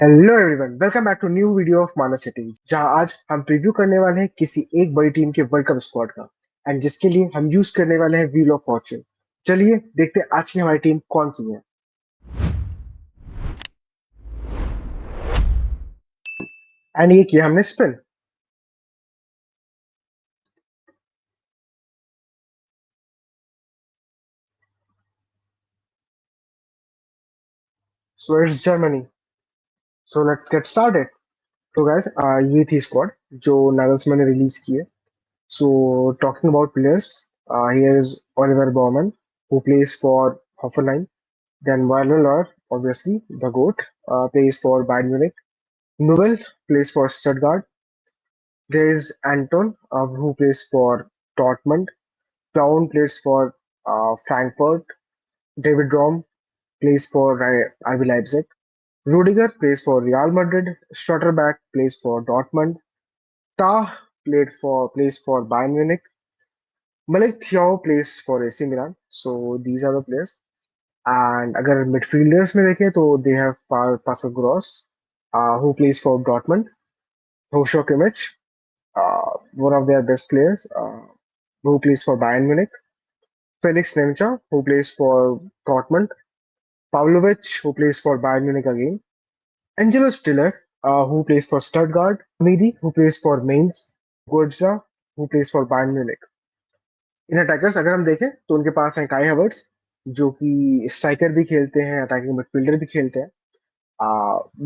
Hello everyone, welcome back to new video of Mana city. जहां आज हम प्रीव्यू करने वाले हैं किसी एक बड़ी टीम के वर्ल्ड कप स्क्वाड का, एंड जिसके लिए हम यूज करने वाले हैं व्हील ऑफ फॉर्चून। चलिए देखते हैं आज की हमारी टीम कौन सी है। एंड ये किया हमने spin. So it's Germany. So let's get started. तो गाइस, ये थी स्क्वाड जो नागल्समैन ने रिलीज की है। So talking about players, here is Oliver Bowman who plays for Hoffenheim. Then Werner Lor, obviously the GOAT, plays for Bayern Munich. Nubel plays for Stuttgart. There is Anton, who plays for Dortmund. Brown plays for Frankfurt. David Raum plays for RB Leipzig. Rudiger plays for Real Madrid. Schlotterbeck plays for Dortmund. Tah plays for Bayern Munich. Malik Thiaw plays for AC Milan. So these are the players. And अगर midfielders में देखें तो they have Pascal Gross, who plays for Dortmund. Joshua Kimmich, one of their best players, who plays for Bayern Munich. Felix Nemcha, who plays for Dortmund. Pavlovic, who plays for Bayern Munich again. Angelo Stiller, who plays for Stuttgart. Midi, who plays for Mainz. Goetze, who plays for Bayern Munich. In attackers अगर हम देखें तो उनके पास हैं काई हवर्ट्स, जो कि striker भी खेलते हैं, अटैकिंग मिडफील्डर भी खेलते हैं।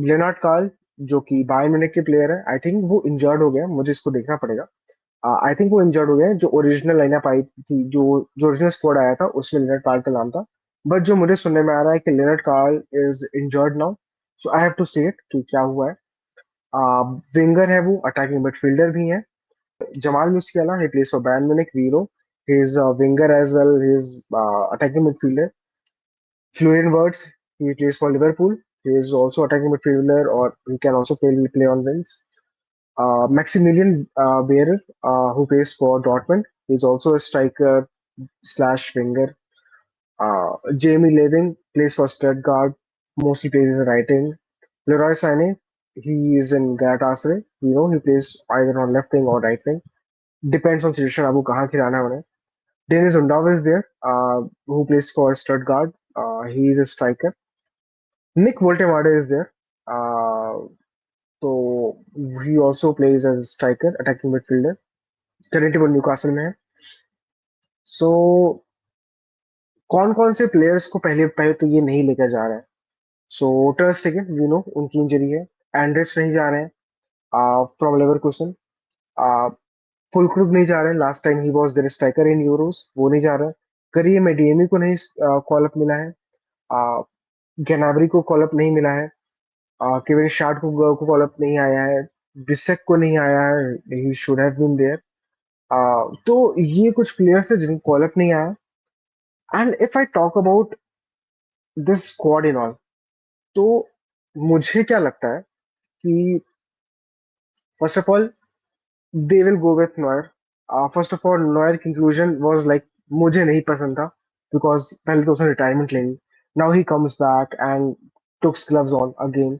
लेनार्ड कार्ल, जो कि बायर्न म्यूनिख के प्लेयर है। आई थिंक वो इंजर्ड हो गया, मुझे इसको देखना पड़ेगा। आई थिंक वो इंजर्ड हो गया है। जो ओरिजिनल लाइनअप आई थी, जो ओरिजिनल स्क्वाड आया था, उसमें लेनर्ड कार्ल का नाम था। बट जो मुझे सुनने में आ रहा है कि Lennart Karl is injured now. So I have to say it कि क्या हुआ है। विंगर है वो, अटैकिंग मिडफील्डर भी है। Jamal मुस्कियाला, he plays for Bayern Munich, we know. He is a winger as well. He is attacking midfielder. Florian Wirtz, he plays for Liverpool. He is also attacking midfielder, or he can also play on wings. Maximilian Berer, who plays for Dortmund, he's also a striker slash winger. Jamie Levin plays for Stuttgart, mostly plays as a right wing. Leroy Sané, he is in Galatasaray. He plays either on left wing or right wing. Depends on situation, आपको कहाँ खिलाना है उन्हें. Dennis Undav is there, who plays for Stuttgart. He is a striker. Nick Woltemade is there. So he also plays as a striker, attacking midfielder. Currently वो Newcastle में है। सो कौन कौन से प्लेयर्स को पहले पहले तो ये नहीं लेकर जा रहे हैं। सो टर स्टेगन, वी नो उनकी इंजरी है। एंड्रेस नहीं जा रहे हैं फ्रॉम लेवरकुसन। फुलक्रुग नहीं जा रहे हैं, लास्ट टाइम ही was there striker in Euros, वो नहीं जा रहा है। करिए मेडिएमी को नहीं कॉल अप मिला है। गैनाब्री को कॉल अप नहीं मिला है। केविन शार्ट को कॉल अप नहीं आया है। बिसेक को नहीं आया है, he should have been there. तो ये कुछ प्लेयर्स है जिनको कॉल अप नहीं आया। And if I talk about this squad in all, तो मुझे क्या लगता है कि first of all they will go with Neuer. First of all Neuer की इंक्लूजन वाज लाइक, मुझे नहीं पसंद था, बिकॉज पहले तो उसने रिटायरमेंट ले ली। Now he comes back and tooks gloves on again.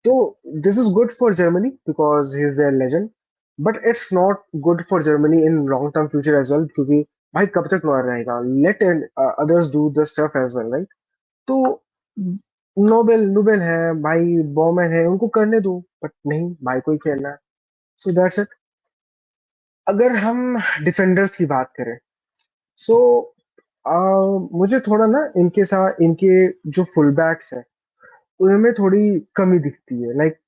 तो this is good for Germany because he is their legend. But it's not good for Germany in long term future as well, क्योंकि भाई कब तक Neuer रहेगा। Let others do the stuff as well, right. तो Nubel Nubel है भाई, Bowman है, उनको करने दो। बट नहीं, भाई को ही खेलना है। So that's it. अगर हम डिफेंडर्स की बात करें, सो मुझे थोड़ा ना इनके साथ, इनके जो फुल बैक्स हैं उनमें थोड़ी कमी दिखती है। लाइक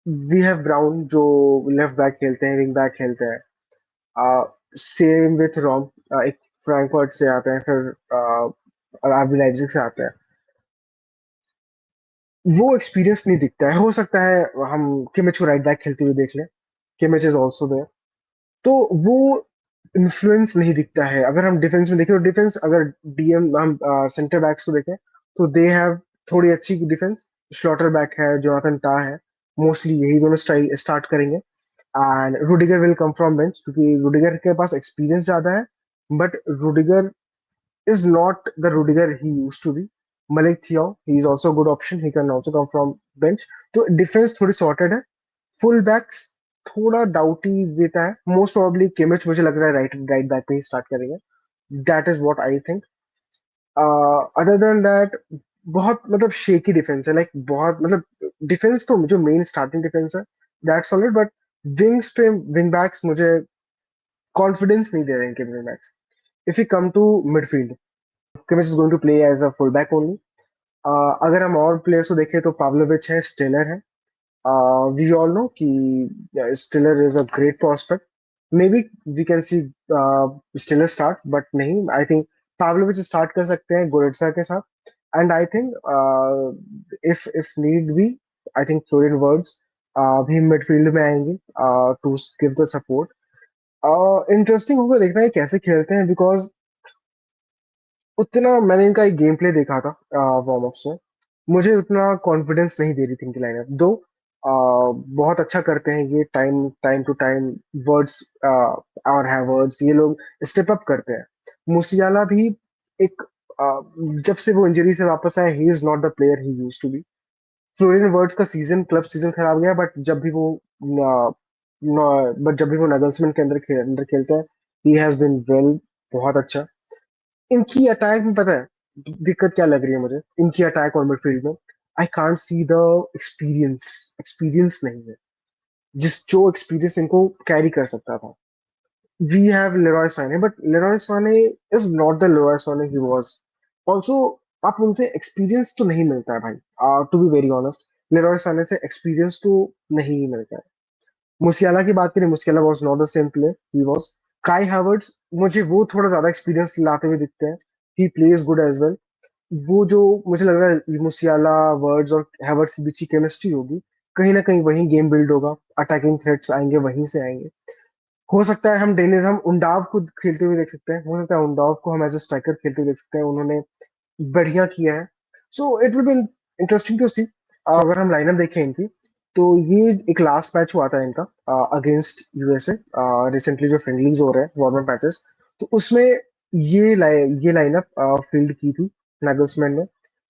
वी हैव ब्राउन, जो लेफ्ट बैक खेलते हैं, विंग बैक खेलते हैं। सेम विथ रॉम, एक फ्रैंकफर्ट से आते हैं, फिर आरबी लाइप्जिग से आते हैं। वो एक्सपीरियंस नहीं दिखता है। हो सकता है हम किमिच को राइट बैक खेलते हुए देख लें, किमिच इज ऑल्सो देयर। तो वो इन्फ्लुएंस नहीं दिखता है। अगर हम डिफेंस में देखें तो डिफेंस, अगर डीएम हम सेंटर बैक्स को देखें तो दे हैव थोड़ी अच्छी डिफेंस। स्लॉटर बैक है, जोनाथन टा है, मोस्टली यही दोनों स्टार्ट करेंगे। And Rudiger will come from bench, क्योंकि रूडिगर के पास एक्सपीरियंस ज्यादा है। But Rudiger is not the Rudiger he used to be. Malik Thiaw, he is also a good option. He can also come from bench. तो defence थोड़ी sorted है. Full backs थोड़ा duty देता है. मोस्ट प्रोबेबली किमिच मुझे लग रहा है राइट राइट बैक पे ही स्टार्ट करेंगे. That is what I think. Other than that बहुत मतलब शेकी डिफेंस है. लाइक बहुत मतलब डिफेंस तो जो मेन स्टार्टिंग डिफेंस है दैट सॉलिड, बट विंग्स पे विंग बैक्स मुझे कॉन्फिडेंस नहीं दे रहे हैं इनके wing backs. If you come to midfield, Kimmich is going to play as a full back only. अगर हम और प्लेयर्स को देखें तो पाव्लोविच है, स्टेलर है. We all know कि Stiller is a great prospect. Maybe we can see Stiller start, but नहीं. I think Pavlovich start कर सकते हैं गोरेट्सा के साथ. And I think if need be, I think Florian Wirtz भी midfield में आएंगे to give the support. Interesting होगा देखना है कैसे खेलते हैं, because उतना मैंने इनका एक गेम प्ले देखा था वार्म अप्स में. मुझे उतना कॉन्फिडेंस नहीं दे रही थी इनकी लाइनअप. दो बहुत अच्छा करते हैं ये time time to time. Wirtz और हैवर्ड्स ये लोग स्टेप अप करते हैं. मुसियाला भी एक जब से वो इंजरी से वापस आया, he is not the player he used to be. Florian Wirtz का सीजन क्लब सीजन खराब गया, बट जब भी वो नगल्समैन के अंदर खेलता है, ही हैज बीन वेल. बहुत अच्छा. इनकी अटैक में पता है दिक्कत क्या लग रही है मुझे इनकी अटैक और मिडफील्ड में. I can't see the experience. Experience नहीं है जिस जो एक्सपीरियंस इनको कैरी कर सकता था. We have Leroy Sane, but Leroy Sane is not the Leroy Sane he was. Also आप उनसे एक्सपीरियंस तो नहीं मिलता है भाई. To be very honest, Leroy Sane से एक्सपीरियंस तो नहीं मिलता है. मुसियाला की बात करें, मुसियाला was not the same player he was. काई हावर्ड्स मुझे वो थोड़ा ज्यादा एक्सपीरियंस लाते हुए दिखते हैं. He plays good as well. वो जो मुझे लग रहा है मुसियाला वर्ड्स और हैवर्ट्स के बीच की केमिस्ट्री होगी, कहीं ना कहीं वहीं गेम बिल्ड होगा. अटैकिंग थ्रेट्स आएंगे वहीं से आएंगे. हो सकता है हम उंडाव को खेलते हुए देख सकते हैं. हो सकता है उंडाव को हम एज ए स्ट्राइकर खेलते हुए देख सकते हैं. उन्होंने बढ़िया किया है. So it will be interesting to see. So अगर हम लाइनअप देखें इनकी, तो ये एक लास्ट मैच हुआ था इनका अगेंस्ट यूएसए. रिसेंटली जो फ्रेंडलीज हो रहे हैं वार्म अप मैचेस, तो उसमें ये लाइनअप फील्ड की थी नगल्समैन ने.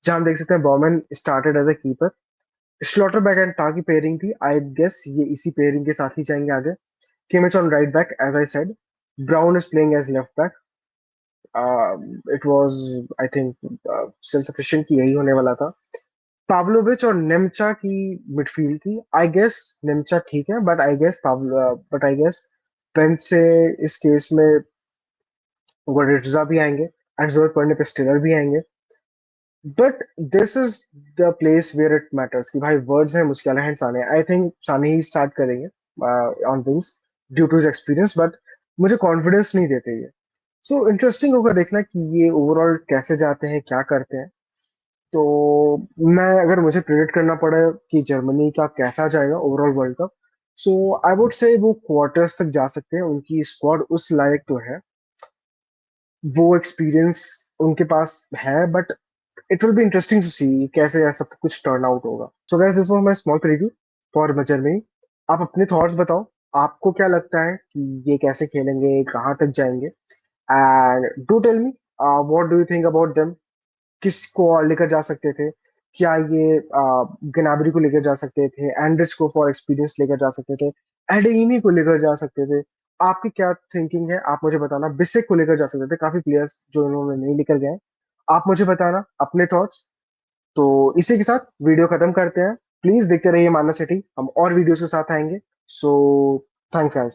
जहां हम देख सकते हैं Baumann started as a keeper. Schlotterbeck and Tah की पेयरिंग थी. आई गेस ये इसी पेयरिंग के साथ ही जाएंगे आगे. Kimmich on right back, as I said. Brown is playing as left back. It was, I think, self sufficient कि यही होने वाला था. पाव्लोविच और नेमचा की मिडफील्ड थी. आई गेस नेमचा ठीक है, बट आई गेस बेंच से इस केस में गोरेट्जा भी आएंगे एंड जरूरत पड़ने पे स्टिलर भी आएंगे. But this is the place where it matters कि भाई वर्ड्स है मुस्किल है साने. आई थिंक साने ही स्टार्ट करेंगे on wings due to his experience, but मुझे कॉन्फिडेंस नहीं देते ये. सो इंटरेस्टिंग होगा देखना कि ये ओवरऑल कैसे जाते हैं, क्या करते हैं. तो मैं अगर मुझे प्रेडिक्ट करना पड़े कि जर्मनी का कैसा जाएगा overall world cup, so I would say वो क्वार्टर्स तक जा सकते हैं. उनकी स्क्वाड उस लायक तो है, वो एक्सपीरियंस उनके पास है. But it will be interesting to see कैसे यह सब कुछ टर्न आउट होगा. So guys, this was my small preview for Germany. आप अपने थॉट्स बताओ. आपको क्या लगता है कि ये कैसे खेलेंगे, कहाँ तक जाएंगे? And do tell me what do you think about them. किसको और लेकर जा सकते थे? क्या ये गनाबरी को लेकर जा सकते थे? एंड्रिच को फॉर एक्सपीरियंस लेकर जा सकते थे? एडेइनी को लेकर जा सकते थे? आपकी क्या थिंकिंग है आप मुझे बताना. बिसेक को लेकर जा सकते थे. काफी प्लेयर्स जो इन्होंने नहीं लेकर गए. आप मुझे बताना अपने थॉट्स. तो इसी के साथ वीडियो खत्म करते हैं. प्लीज देखते रहिए मानना सिटी. हम और वीडियोस के साथ आएंगे. So thanks guys.